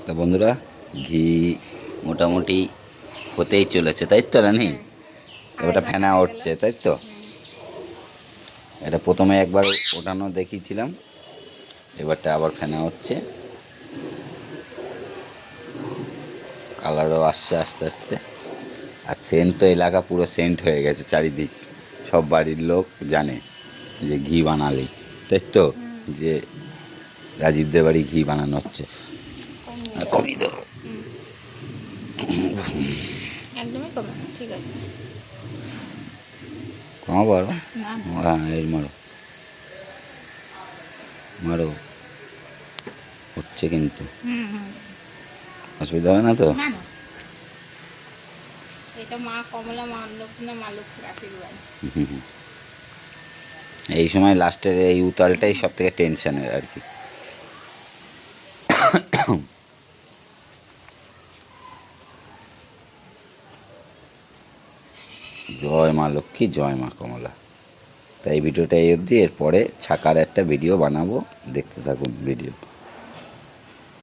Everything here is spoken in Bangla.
তো বন্ধুরা, ঘি মোটামুটি হতেই চলেছে, তাই তো রানি? এবারটা ফেনা উঠছে, তাই তো? এটা প্রথমে একবার ওঠানো দেখিয়েছিলাম, এবারটা আবার ফেনা উঠছে, কালারও আসছে আস্তে আস্তে। আর সেন্ট তো এলাকা পুরো সেন্ট হয়ে গেছে, চারিদিক সব বাড়ির লোক জানে যে ঘি বানালেই, তাই তো? যে রাজীবদের বাড়ি ঘি বানানো হচ্ছে। কমিয়ে দেবো, একদমই কমে না, ঠিক আছে। কমাবো আরো? হ্যাঁ, এই মারো মারো, হচ্ছে কিন্তু, অসুবিধা হবে না তো? না না, এটা মা কমলা, মা অন্নপূর্ণা, মা লক্ষ্মীর আশীর্বাদ। এই সময় লাস্টের এই উতালটাই সব থেকে টেনশনের আর কি। জয় মা লক্ষ্মী, জয় মা কমলা। তাই ভিডিওটা এই অবধি, এরপরে ছাকার একটা ভিডিও বানাবো, দেখতে থাকুন ভিডিও।